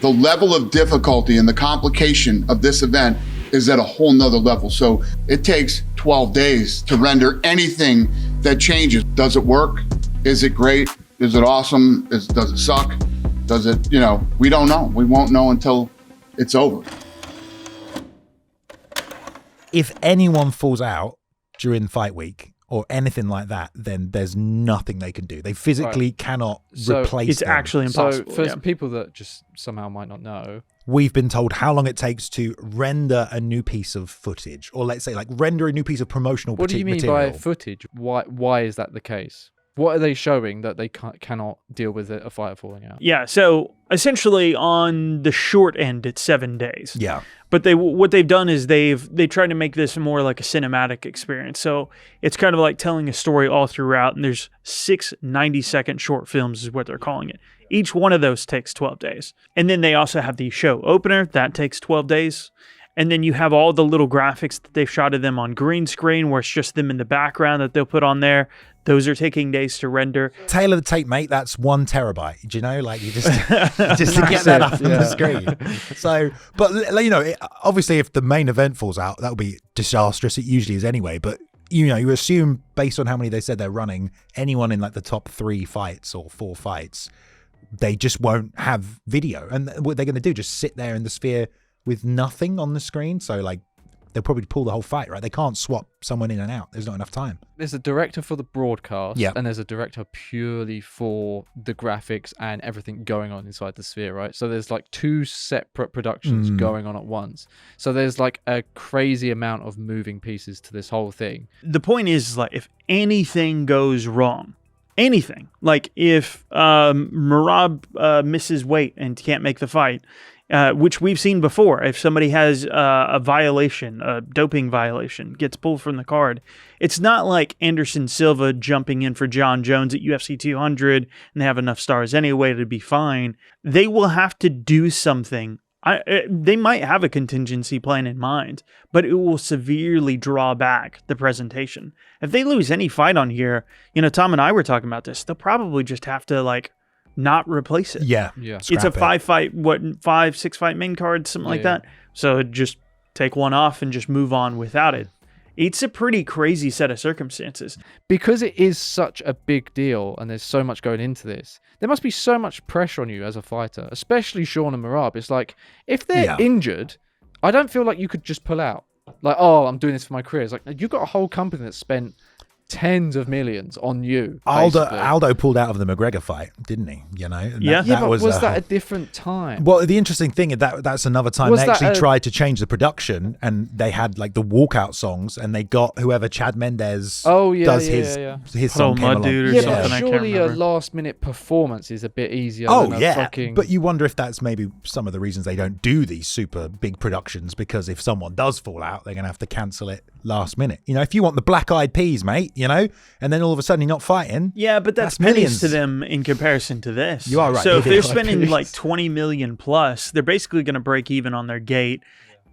The level of difficulty and the complication of this event is at a whole nother level. So it takes 12 days to render anything that changes. Does it work? Is it great? Is it awesome? Does it suck? Does it, we don't know. We won't know until it's over. If anyone falls out during fight week or anything like that, then there's nothing they can do. They physically cannot replace it's them. actually impossible. So for people that just somehow might not know, we've been told how long it takes to render a new piece of footage, or let's say like render a new piece of promotional what do you mean material. by footage? Why is that the case? What are they showing that they cannot deal with a fighter falling out? Yeah, so essentially on the short end, it's 7 days. Yeah. But what they've done is they tried to make this more like a cinematic experience. So it's kind of like telling a story all throughout, and there's 6 90-second short films is what they're calling it. Each one of those takes 12 days. And then they also have the show opener. That takes 12 days. And then you have all the little graphics that they've shot of them on green screen where it's just them in the background that they'll put on there. Those are taking days to render. Tail of the tape, mate, that's 1 terabyte. Do you know? Like, you just to get that up on the screen. So, but, obviously, if the main event falls out, that'll be disastrous. It usually is anyway. But, you assume based on how many they said they're running, anyone in like the top 3 fights or 4 fights, they just won't have video. And what they're going to do, just sit there in the sphere with nothing on the screen. So, like, they'll probably pull the whole fight, right? They can't swap someone in and out. There's not enough time. There's a director for the broadcast, yeah, and there's a director purely for the graphics and everything going on inside the sphere, right? So there's like 2 separate productions going on at once. So there's like a crazy amount of moving pieces to this whole thing. The point is, like, if anything goes wrong, anything, like if Merab misses weight and can't make the fight, which we've seen before. If somebody has a violation, a doping violation, gets pulled from the card, it's not like Anderson Silva jumping in for John Jones at UFC 200 and they have enough stars anyway to be fine. They will have to do something. They might have a contingency plan in mind, but it will severely draw back the presentation. If they lose any fight on here, Tom and I were talking about this, they'll probably just have to, not replace it. Yeah. It's a 5-6 fight main card, something like that. So just take one off and just move on without it. It's a pretty crazy set of circumstances. Because it is such a big deal and there's so much going into this, there must be so much pressure on you as a fighter, especially Sean and Merab. It's like, if they're injured, I don't feel like you could just pull out. Like, oh, I'm doing this for my career. It's like, you've got a whole company that spent tens of millions on you. Aldo pulled out of the McGregor fight, didn't he? But was that a different time? Well, the interesting thing is that's another time they actually tried to change the production, and they had like the walkout songs, and they got whoever Chad Mendes does his song came along. Dude or but something, surely a last minute performance is a bit easier. But you wonder if that's maybe some of the reasons they don't do these super big productions, because if someone does fall out, they're gonna have to cancel it last minute. If you want the Black Eyed Peas, mate, and then all of a sudden you're not fighting. Yeah, but that's pennies to them in comparison to this. You are right. So if they're spending like $20 million plus, they're basically going to break even on their gate.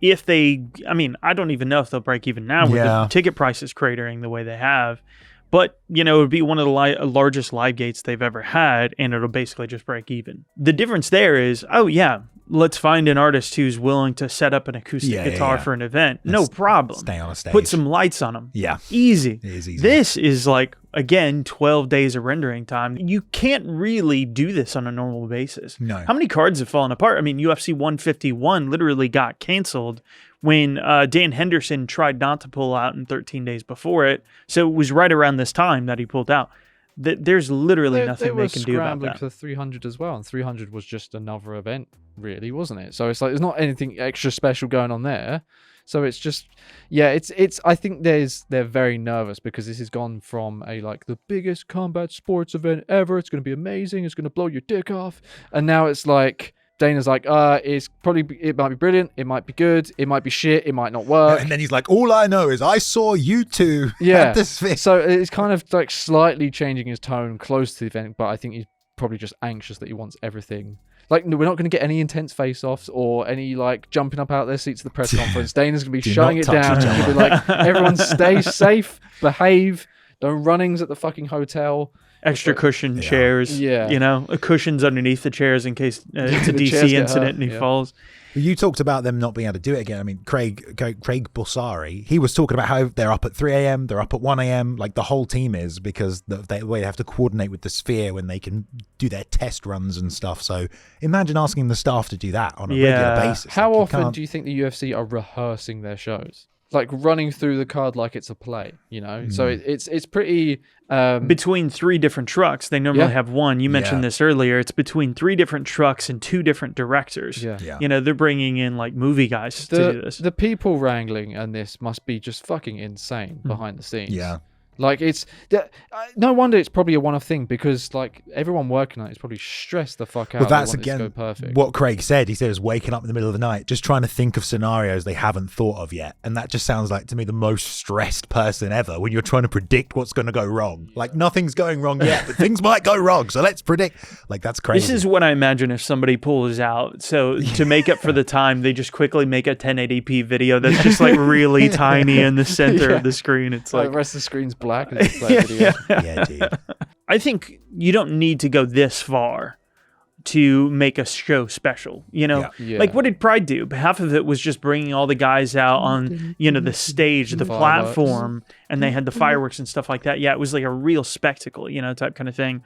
If they, I don't even know if they'll break even now with the ticket prices cratering the way they have. But, it would be one of the largest live gates they've ever had, and it'll basically just break even. The difference there is, let's find an artist who's willing to set up an acoustic guitar for an event. No problem. Stay on a stage. Put some lights on them. Yeah. Easy. It is easy. This is like, again, 12 days of rendering time. You can't really do this on a normal basis. No. How many cards have fallen apart? UFC 151 literally got canceled when Dan Henderson tried not to pull out in 13 days before it. So it was right around this time that he pulled out. There's literally nothing they can do about that. They were scrambling for 300 as well, and 300 was just another event, really, wasn't it? So it's like there's not anything extra special going on there. So it's just, it's. I think they're very nervous because this has gone from the biggest combat sports event ever. It's going to be amazing. It's going to blow your dick off, and now it's like Dana's like, it might be brilliant, it might be good, it might be shit, it might not work. And then he's like, all I know is I saw you two at the Sphere. So it's kind of like slightly changing his tone close to the event, but I think he's probably just anxious that he wants everything. Like, we're not going to get any intense face-offs or any, jumping up out their seats at the press conference. Dana's going to be shutting it down. He's going to be like, everyone stay safe, behave, don't runnings at the fucking hotel. extra cushion chairs. Yeah. You know, cushions underneath the chairs in case it's a The chairs DC get incident hurt, and he falls. You talked about them not being able to do it again. I mean, Craig Bossari, he was talking about how they're up at 3 a.m., they're up at 1 a.m., like the whole team is, because the way they have to coordinate with the Sphere when they can do their test runs and stuff. So imagine asking the staff to do do that on a regular basis. How Like, often do you think the UFC are rehearsing their shows? Like running through the card like it's a play, you know? So it's pretty... between 3 different trucks, they normally have one. You mentioned this earlier. It's between 3 different trucks and 2 different directors. Yeah. You know, they're bringing in like movie guys to do this. The people wrangling and this must be just fucking insane behind the scenes. Yeah. Like it's no wonder it's probably a one-off thing, because like everyone working on it is probably stressed the fuck out. Well, that's they want it to again go perfect. what Craig said. He said it was waking up in the middle of the night, just trying to think of scenarios they haven't thought of yet. And that just sounds like to me the most stressed person ever when you're trying to predict what's going to go wrong. Like nothing's going wrong yet, but things might go wrong. So let's predict. Like that's crazy. This is what I imagine if somebody pulls out. So to make up for the time, they just quickly make a 1080p video that's just like really tiny in the center of the screen. It's like the rest of the screen's black and it's black video. Yeah, dude. I think you don't need to go this far to make a show special, you know? Yeah. Like what did Pride do? Half of it was just bringing all the guys out on, you know, the stage, the Fireworks. platform, and they had the fireworks and stuff like that. Yeah, it was like a real spectacle, you know, type kind of thing.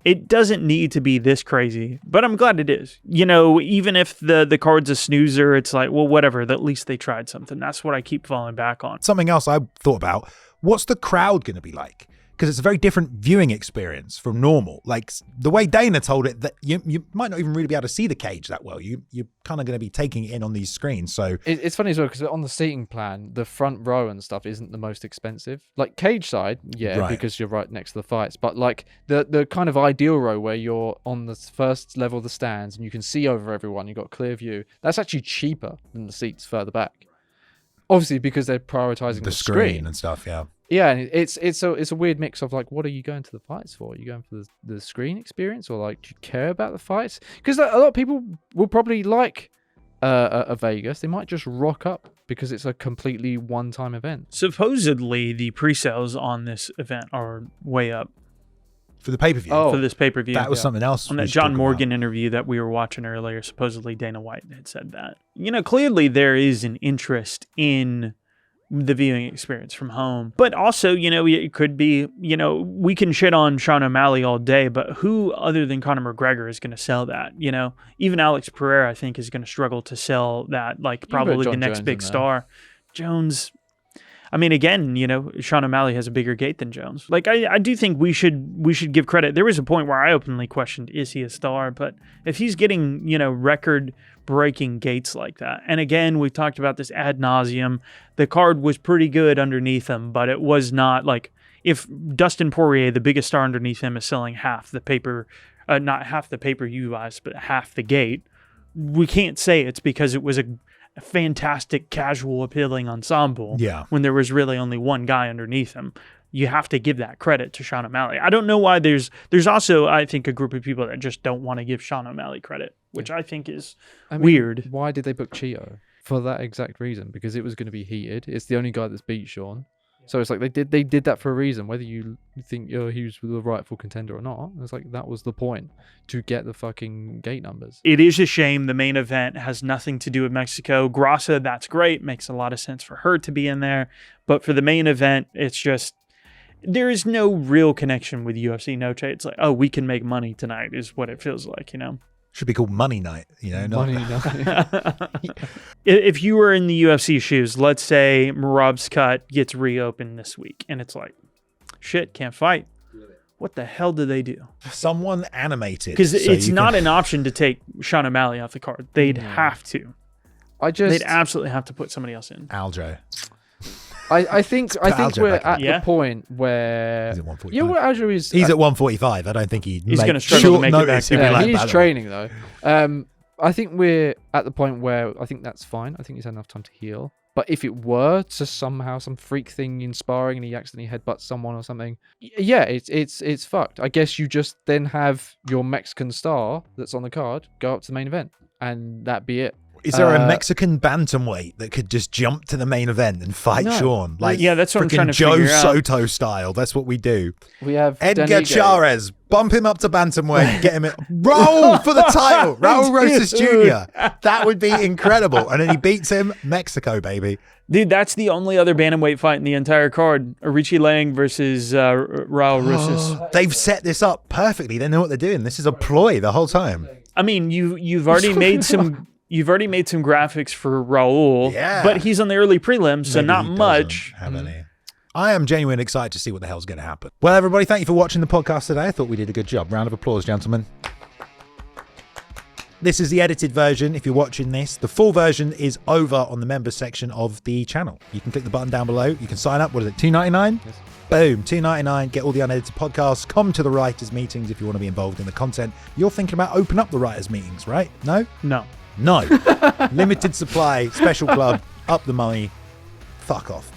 It doesn't need to be this crazy, but I'm glad it is. You know, even if the card's a snoozer, it's like, well, whatever. At least they tried something. That's what I keep falling back on. Something else I thought about, what's the crowd going to be like? Because it's a very different viewing experience from normal. Like the way Dana told it, that you might not even really be able to see the cage that well. You're kind of going to be taking it in on these screens. So It's funny as well, because on the seating plan, the front row and stuff isn't the most expensive. Like cage side, Right. because you're right next to the fights. But like the kind of ideal row where you're on the first level of the stands and you can see over everyone, you've got a clear view, that's actually cheaper than the seats further back. Obviously, because they're prioritizing the screen and stuff, yeah. Yeah, and it's a weird mix of like, what are you going to the fights for? Are you going for the screen experience, or like, do you care about the fights? Because a lot of people will probably like a Vegas. They might just rock up because it's a completely one-time event. Supposedly, the pre-sales on this event are way up For the pay-per-view. Oh. for this pay-per-view. That was something else. On we that should John talk Morgan interview that we were watching earlier, supposedly Dana White had said that. You know, clearly there is an interest in the viewing experience from home. But also, you know, it could be, you know, we can shit on Sean O'Malley all day, but who other than Conor McGregor is going to sell that, you know? Even Alex Pereira, I think, is going to struggle to sell that, like probably the John next Jones big in there. star. Jones... I mean, again, you know, Sean O'Malley has a bigger gate than Jones. Like, I do think we should give credit. There was a point where I openly questioned, is he a star? But if he's getting, you know, record-breaking gates like that, and again, we've talked about this ad nauseum, the card was pretty good underneath him, but it was not like, if Dustin Poirier, the biggest star underneath him, is selling half the paper, not half the pay-per-view buys, but half the gate, we can't say it's because it was a fantastic, casual, appealing ensemble. Yeah. When there was really only one guy underneath him. You have to give that credit to Sean O'Malley. I don't know why there's also, I think, a group of people that just don't want to give Sean O'Malley credit, which I think is weird. Why did they book Cheeto? For that exact reason, because it was going to be heated. It's the only guy that's beat Sean. So it's like they did that for a reason, whether you think he was the rightful contender or not. It's like that was the point, to get the fucking gate numbers. It is a shame the main event has nothing to do with Mexico. Grasa, that's great. Makes a lot of sense for her to be in there. But for the main event, it's just, there is no real connection with UFC Noche. It's like, oh, we can make money tonight is what it feels like, you know? Should be called Money Night, you know? Money night. If you were in the UFC shoes, let's say Merab's cut gets reopened this week, and it's like, shit, can't fight. What the hell do they do? Someone animated. Because so it's you not can- an option to take Sean O'Malley off the card. They'd have to. They'd absolutely have to put somebody else in. Aljo. I think Aljo we're back in at Yeah. the point where He's at 145. yeah, well, Aljo is He's at 145. I don't think he's going to struggle to make it back. He'd be yeah, like, he's "Battle." training though. I think we're at the point where I think that's fine. I think he's had enough time to heal. But if it were to somehow some freak thing in sparring and he accidentally headbutts someone or something, yeah, it's fucked. I guess you just then have your Mexican star that's on the card go up to the main event, and that be it. Is there a Mexican bantamweight that could just jump to the main event and fight Sean? Like, yeah, that's what I'm freaking trying to Joe figure out. Soto style. That's what we do. We have Edgar Danigo. Chairez, bump him up to bantamweight, get him in. Raul for the title. Raul Rosas Jr. That would be incredible. And then he beats him. Mexico, baby. Dude, that's the only other bantamweight fight in the entire card. Richie Lang versus Raul Rosas. They've set this up perfectly. They know what they're doing. This is a ploy the whole time. I mean, you've already made some graphics for Raul, Yeah. but he's on the early prelims, so Maybe not he doesn't much. have any. I am genuinely excited to see what the hell's going to happen. Well, everybody, thank you for watching the podcast today. I thought we did a good job. Round of applause, gentlemen. This is the edited version. If you're watching this, the full version is over on the members section of the channel. You can click the button down below. You can sign up. What is it, $2.99? Yes. Boom, $2.99. Get all the unedited podcasts. Come to the writers' meetings if you want to be involved in the content. You're thinking about opening up the writers' meetings, right? No? No. No. Limited supply, special club, up the money. Fuck off.